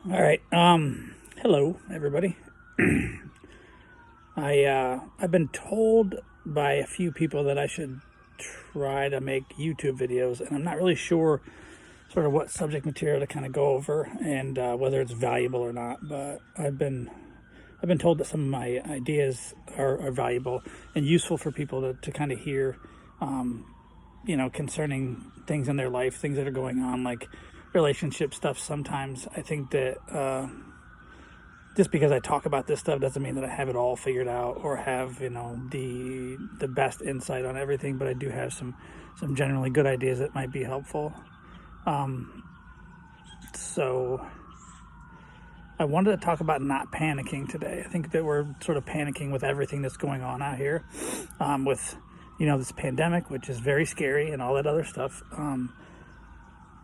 All right. Hello, everybody. I've been told by a few people that I should try to make YouTube videos, and I'm not really sure sort of what subject material to kind of go over and whether it's valuable or not. But I've been told that some of my ideas are valuable and useful for people to kind of hear, concerning things in their life, things that are going on, like relationship stuff. Sometimes I think that just because I talk about this stuff doesn't mean that I have it all figured out or have the best insight on everything. But I do have some generally good ideas that might be helpful. So I wanted to talk about not panicking today. I think that we're sort of panicking with everything that's going on out here, with this pandemic, which is very scary, and all that other stuff.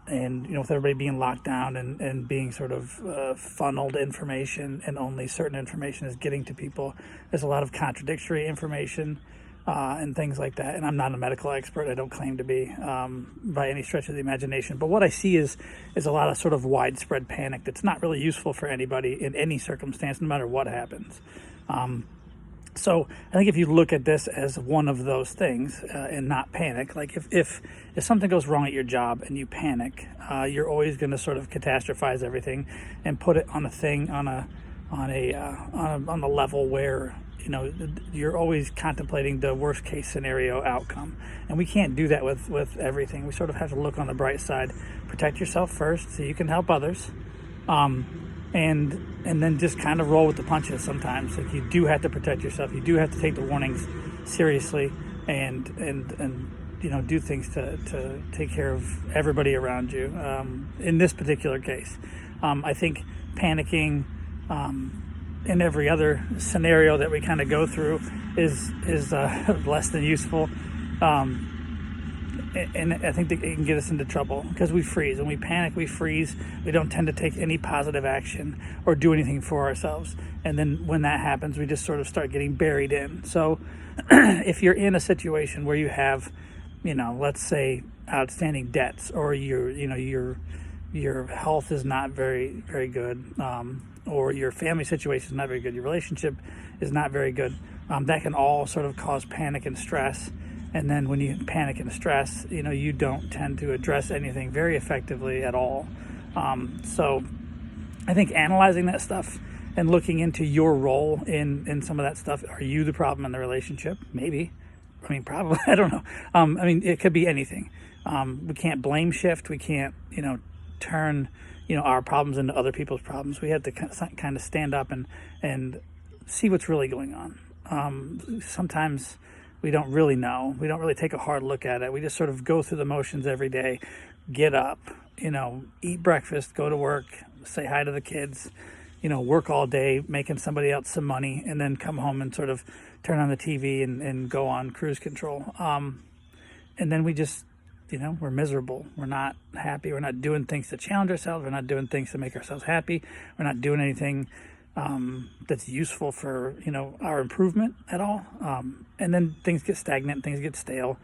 And with everybody being locked down and being sort of funneled information, and only certain information is getting to people. There's a lot of contradictory information and things like that. And I'm not a medical expert. I don't claim to be by any stretch of the imagination. But what I see is a lot of sort of widespread panic that's not really useful for anybody in any circumstance, no matter what happens. So I think if you look at this as one of those things and not panic, like if something goes wrong at your job and you panic, you're always going to sort of catastrophize everything and put it on a thing on the level where you're always contemplating the worst case scenario outcome. And we can't do that with everything. We sort of have to look on the bright side, protect yourself first so you can help others. And then just kind of roll with the punches sometimes. Like, you do have to protect yourself. You do have to take the warnings seriously and do things to take care of everybody around you. In this particular case, I think panicking in every other scenario that we kind of go through is less than useful. And I think that it can get us into trouble because we freeze. When we panic, we freeze. We don't tend to take any positive action or do anything for ourselves. And then when that happens, we just sort of start getting buried in. So if you're in a situation where you have, let's say outstanding debts, or your health is not very, very good, or your family situation is not very good, your relationship is not very good, that can all sort of cause panic and stress. And then when you panic and stress, you don't tend to address anything very effectively at all. So I think analyzing that stuff and looking into your role in some of that stuff. Are you the problem in the relationship? Maybe. I mean, probably. I don't know. It could be anything. We can't blame shift. We can't, turn, our problems into other people's problems. We have to kind of stand up and see what's really going on. Sometimes we don't really know. We don't really take a hard look at it. We just sort of go through the motions every day, get up, eat breakfast, go to work, say hi to the kids, work all day, making somebody else some money, and then come home and sort of turn on the TV and go on cruise control. And then we just, we're miserable. We're not happy. We're not doing things to challenge ourselves. We're not doing things to make ourselves happy. We're not doing anything that's useful for our improvement at all, and then things get stagnant, things get stale,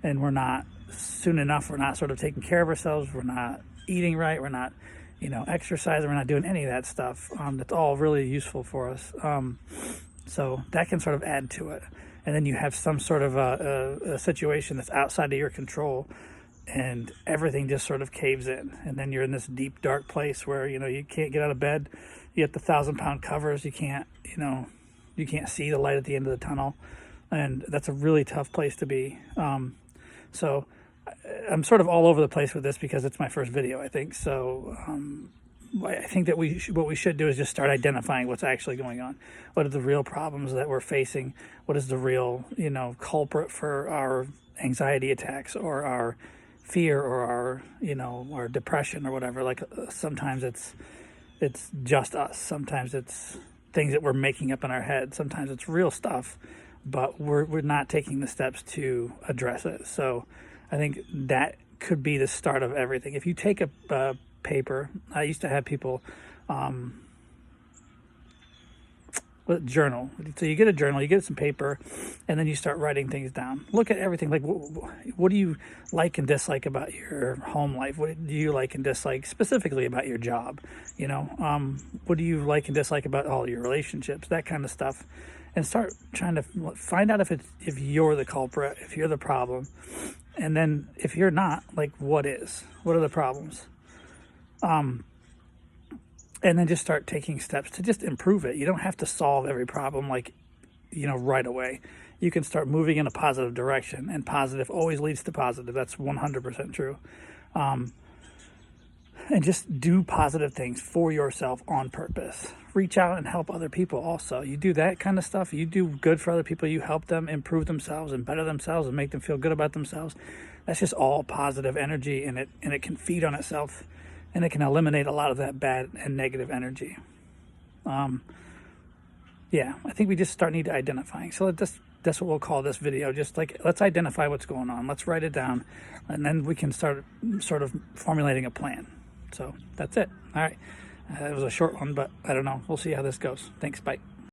and we're not sort of taking care of ourselves. We're not eating right. We're not exercising. We're not doing any of that stuff that's all really useful for us. So that can sort of add to it, and then you have some sort of a situation that's outside of your control, and everything just sort of caves in, and then you're in this deep dark place where you can't get out of bed. You get the 1,000-pound covers. You can't see the light at the end of the tunnel, and that's a really tough place to be. So I'm sort of all over the place with this because it's my first video, I think. So I think that what we should do is just start identifying what's actually going on. What are the real problems that we're facing? What is the real culprit for our anxiety attacks, or our fear, or our depression, or whatever? Like, sometimes it's just us. Sometimes it's things that we're making up in our head. Sometimes it's real stuff, but we're not taking the steps to address it. So I think that could be the start of everything. If you take a paper, I used to have people, journal. So you get a journal, you get some paper, and then you start writing things down. Look at everything. Like, what do you like and dislike about your home life? What do you like and dislike specifically about your job? You know, what do you like and dislike about all your relationships? That kind of stuff. And start trying to find out if you're the culprit, if you're the problem. And then if you're not, like, what is? What are the problems? And then just start taking steps to just improve it. You don't have to solve every problem, like, you know, right away. You can start moving in a positive direction, and positive always leads to positive. That's 100% true. And just do positive things for yourself on purpose. Reach out and help other people also. You do that kind of stuff. You do good for other people. You help them improve themselves and better themselves and make them feel good about themselves. That's just all positive energy, and it can feed on itself, and it can eliminate a lot of that bad and negative energy. Yeah, I think we just need identifying. So that's what we'll call this video. Just like, let's identify what's going on. Let's write it down, and then we can start sort of formulating a plan. So that's it. All right. It was a short one, but I don't know. We'll see how this goes. Thanks. Bye.